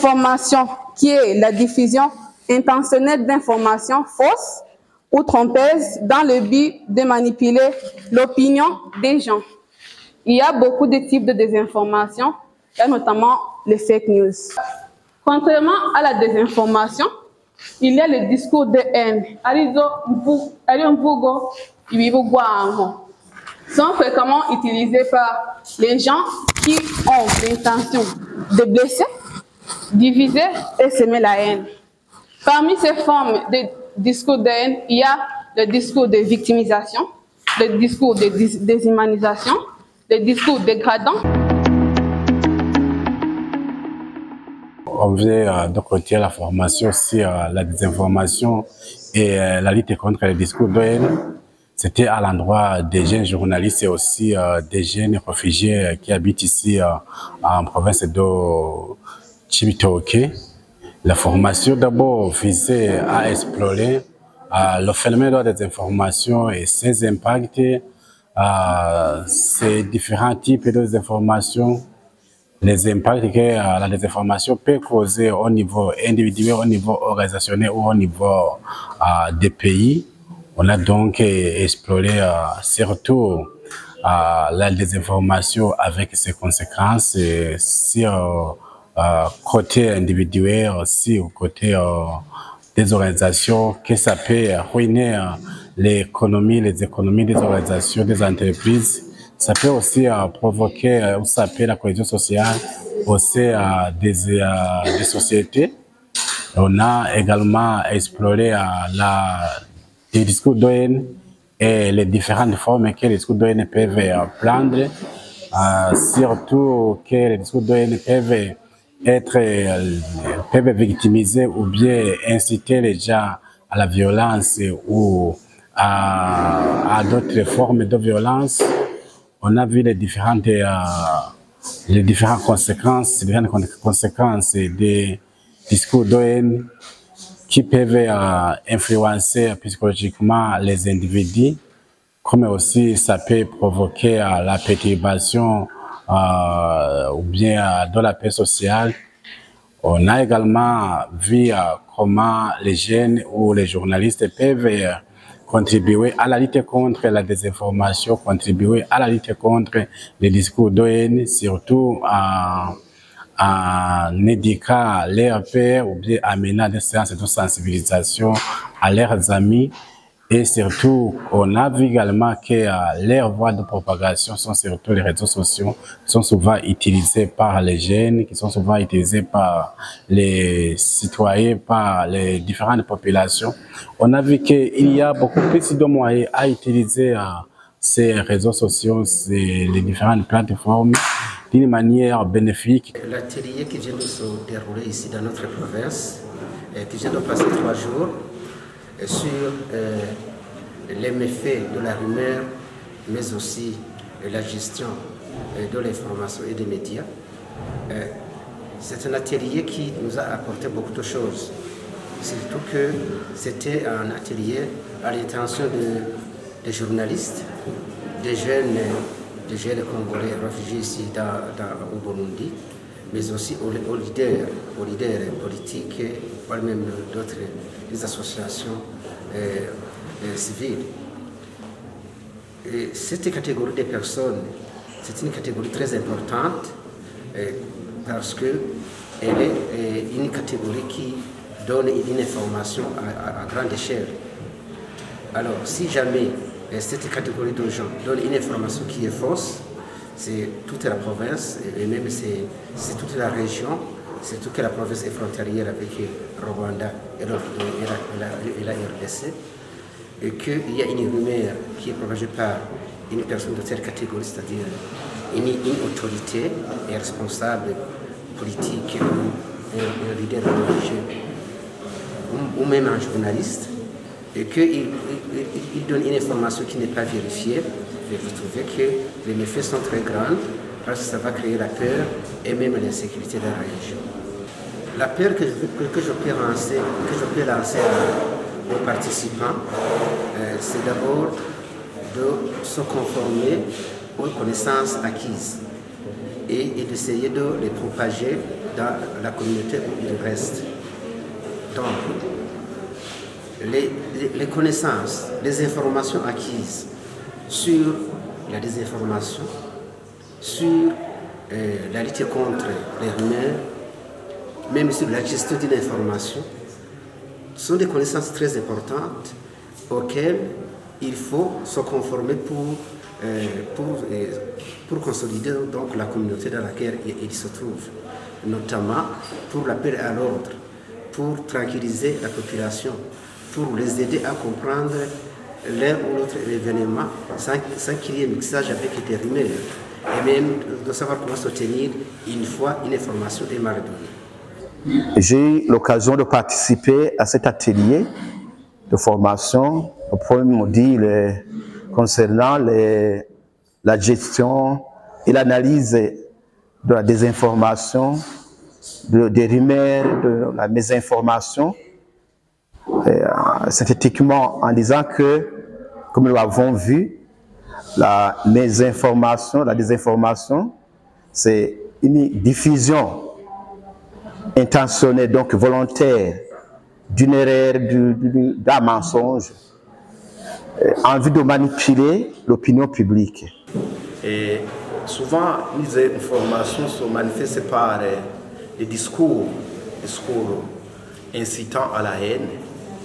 Désinformation, qui est la diffusion intentionnelle d'informations fausses ou trompeuses dans le but de manipuler l'opinion des gens. Il y a beaucoup de types de désinformation, et notamment les fake news. Contrairement à la désinformation, il y a le discours de haine. Sont fréquemment utilisés par les gens qui ont l'intention de blesser, diviser et semer la haine. Parmi ces formes de discours de haine, il y a le discours de victimisation, le discours de déshumanisation, le discours dégradant. On vient de retirer la formation sur la désinformation et la lutte contre les discours de haine. C'était à l'endroit des jeunes journalistes et aussi des jeunes réfugiés qui habitent ici en province de Chibitoke. La formation d'abord visait à explorer le phénomène de la désinformation et ses impacts, ces différents types de désinformation, les impacts que la désinformation peut causer au niveau individuel, au niveau organisationnel ou au niveau des pays. On a donc exploré surtout la désinformation avec ses conséquences sur côté individuel, aussi au côté des organisations, que ça peut ruiner les économies des organisations, des entreprises. Ça peut aussi provoquer ou saper la cohésion sociale au sein des sociétés. On a également exploré les discours de haine et les différentes formes que les discours de haine peuvent prendre, surtout que les discours de haine peuvent victimiser ou bien inciter les gens à la violence ou à d'autres formes de violence. On a vu les différentes conséquences des discours de haine qui peuvent influencer psychologiquement les individus, comme aussi ça peut provoquer la perturbation ou bien de la paix sociale. On a également vu comment les jeunes ou les journalistes peuvent contribuer à la lutte contre la désinformation, contribuer à la lutte contre les discours de haine, surtout en éduquant leurs pairs ou bien amenant des séances de sensibilisation à leurs amis. Et surtout, on a vu également que leurs voies de propagation sont surtout les réseaux sociaux, qui sont souvent utilisés par les jeunes, qui sont souvent utilisés par les citoyens, par les différentes populations. On a vu qu'il y a beaucoup plus de moyens à utiliser ces réseaux sociaux, les différentes plateformes, d'une manière bénéfique. L'atelier qui vient de se dérouler ici dans notre province, qui vient de passer 3 jours, sur les méfaits de la rumeur, mais aussi la gestion de l'information et des médias. C'est un atelier qui nous a apporté beaucoup de choses. Surtout que c'était un atelier à l'intention des journalistes, des jeunes Congolais réfugiés ici au Burundi, mais aussi aux leaders politiques, voire même d'autres associations civiles. Et cette catégorie de personnes, c'est une catégorie très importante parce qu'elle est une catégorie qui donne une information à grande échelle. Alors, si jamais cette catégorie de gens donne une information qui est fausse, c'est toute la province et même c'est toute la région, surtout que la province est frontalière avec Rwanda et la RDC, et qu'il y a une rumeur qui est propagée par une personne de cette catégorie, c'est-à-dire une autorité et responsable politique ou un leader religieux ou même un journaliste, et qu'il donne une information qui n'est pas vérifiée, vous trouvez que les méfaits sont très grands parce que ça va créer la peur et même l'insécurité dans la région. La peur que je peux lancer aux participants, c'est d'abord de se conformer aux connaissances acquises. et d'essayer de les propager dans la communauté où ils restent. Donc, les connaissances, les informations acquises sur la désinformation, sur la lutte contre les rumeurs, même sur la gestion de l'information, sont des connaissances très importantes auxquelles il faut se conformer pour consolider donc la communauté dans laquelle il se trouve, notamment pour la paix à l'ordre, pour tranquilliser la population, pour les aider à comprendre l'un ou l'autre événement sans qu'il y ait mixage avec des rumeurs, et même de savoir comment se tenir une fois une information est mal donnée. J'ai eu l'occasion de participer à cet atelier de formation au premier module concernant la gestion et l'analyse de la désinformation, des rumeurs, de la mésinformation, synthétiquement en disant que, comme nous l'avons vu, la mésinformation, la désinformation, c'est une diffusion intentionnelle, donc volontaire, d'une erreur, d'un mensonge, en vue de manipuler l'opinion publique. Et souvent, les informations sont manifestées par des discours incitant à la haine,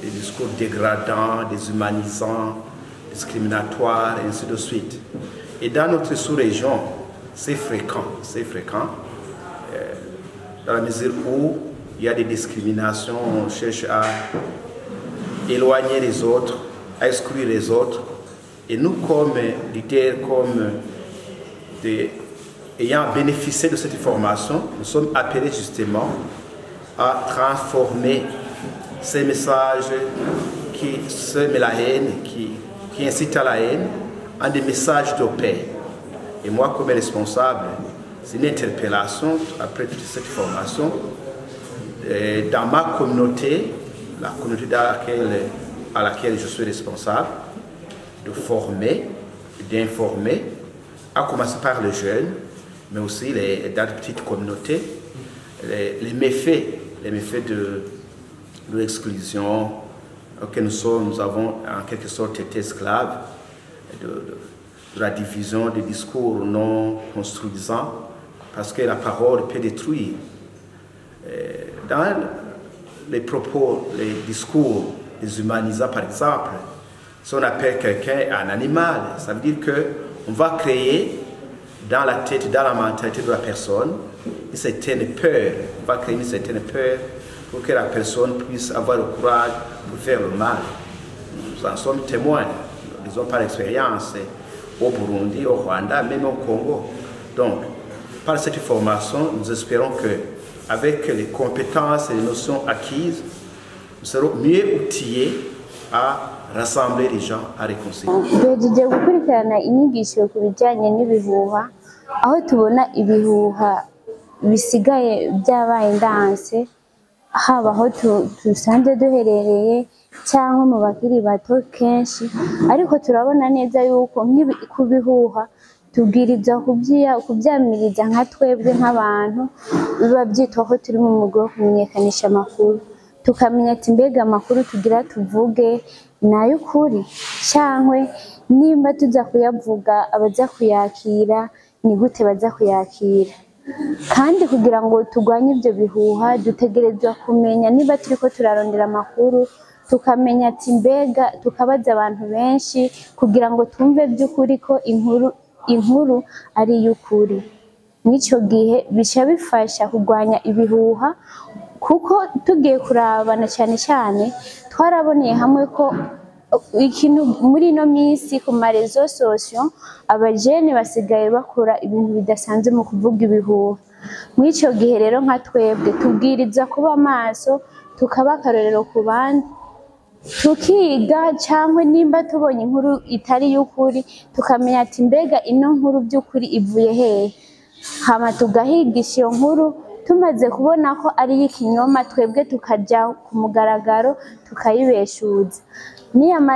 des discours dégradants, déshumanisants, discriminatoires, et ainsi de suite. Et dans notre sous-région, c'est fréquent, dans la mesure où il y a des discriminations, on cherche à éloigner les autres, à exclure les autres. Et nous, comme leaders, ayant bénéficié de cette information, nous sommes appelés justement à transformer ces messages qui sèment la haine, qui incitent à la haine, en des messages de paix. Et moi, comme responsable, c'est une interpellation après toute cette formation. Dans ma communauté, la communauté à laquelle je suis responsable, de former, d'informer, à commencer par les jeunes, mais aussi dans les petites communautés, les méfaits de l'exclusion, auquel nous avons en quelque sorte été esclaves, de la division des discours non construisants, parce que la parole peut détruire. Dans les propos, les discours déshumanisants, par exemple, si on appelle quelqu'un un animal, ça veut dire qu'on va créer dans la tête, dans la mentalité de la personne, une certaine peur. On va créer une certaine peur pour que la personne puisse avoir le courage pour faire le mal. Nous en sommes témoins, disons par expérience, au Burundi, au Rwanda, même au Congo. Donc, par cette formation, nous espérons qu'avec les compétences et les notions acquises, nous serons mieux outillés à rassembler les gens, à réconcilier. Tugiye gukurikirana inyigisho ku bijyanye n'ibihuha, aho tubona ibihuha bisigaye byabaye ndanse, haba aho dusanzwe duherereye cyangwa mu bakiri bato kenshi, ariko turabona neza yuko ku bihuha tubwiriza kubyamiriza nka twebwe nk'abantu biba byitwa ko turi mu mwuga wo kumenyekanisha amakuru, tukamenya ati mbega amakuru tugira tuvuge ni ay'ukuri cyangwa nimba tujya kuyavuga abaza kuyakira ni gute baza kuyakira. Kandi kugira ngo turwanye ibyo bihuha dutegerezwa kumenya niba turi ko turarondera amakuru, tukamenya ati mbega tukabaza abantu benshi kugira ngo twumve by'ukuri ko inkuru ari iy'ukuri. N'icyo gihe bica bifasha kurwanya ibihuha, kuko tugiye kurabana cyane cyane twaraboneye hamwe ko ikintu muri ino minsi ku marezo sosiyo abajene basigaye bakora ibintu bidasanzwe mu kuvuga ibihuha. Muri icyo gihe rero nka twebwe tubwiriza kuba maso, tukaba akarorero ku bandi, tukiga cyangwa nimba tubonye inkuru itari y'ukuri tukamenya ati mbega ino nkuru by'ukuri ivuye hehe, hama tugahigisha iyo nkuru tumaze kubona ko ari iy'ikinyoma twebwe tukajya ku mugaragaro tukayibeshuza,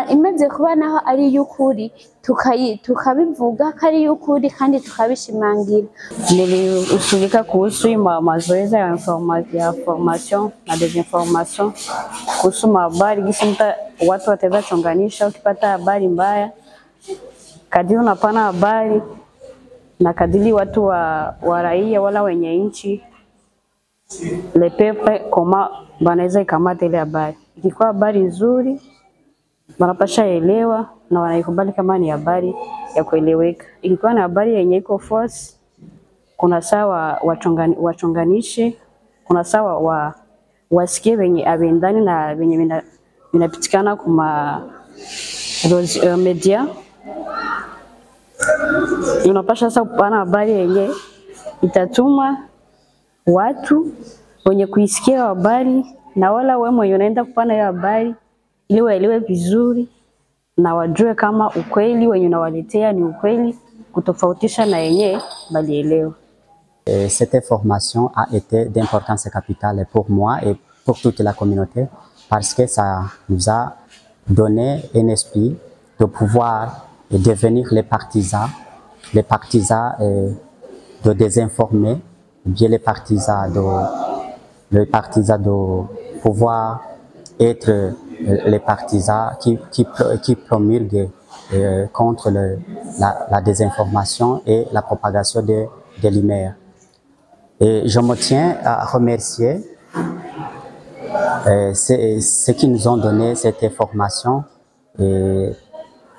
imaze kuba naho ari iy'ukuri tukabivuga ko ari iy'ukuri kandi tukabishimangira. Nilihusika kuhusu mazoezi ya formation na desinformation kuhusu habari gisi watu wataweza chonganisha. Ukipata habari mbaya, kadiri unapana habari na kadiri watu wa raia wala wenye nchi le peuple koma banaweza ikamata ile habari. Ikikuwa habari nzuri wanapasha elewa na wanaikubali kama ni habari ya kueleweka. Ikiwa ni habari yenye iko false, kuna sawa wachonganishe, kuna sawa wasikie wenye abendani na wenye vinapitikana kuma media. Unapasha sasa kupana habari yenye itatuma watu wenye kuisikia habari na wala wewe mwenye unaenda kupana hiyo habari ili waelewe vizuri na wajue kama ukweli wenye unawaletea ni ukweli kutofautisha na yenye balielewa. Cette information a été d'importance capitale pour moi et pour toute la communauté parce que ça nous a donné un esprit de pouvoir devenir les partisans de désinformer, bien les partisans de pouvoir être les partisans qui promulguent contre la désinformation et la propagation de l'humeur. Et je me tiens à remercier ceux qui nous ont donné cette information. Et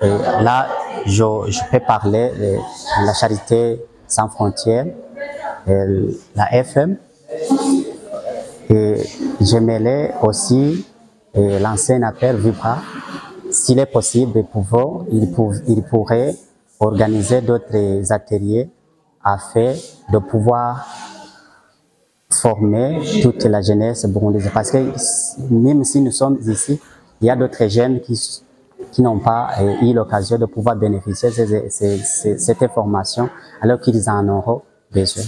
là, je peux parler de la Charité Sans Frontières, la FM. Et j'aimerais aussi lancer un appel Vibra. S'il est possible, il pourrait organiser d'autres ateliers afin de pouvoir former toute la jeunesse burundaise. Parce que même si nous sommes ici, il y a d'autres jeunes qui n'ont pas eu l'occasion de pouvoir bénéficier de cette information alors qu'ils en auront besoin.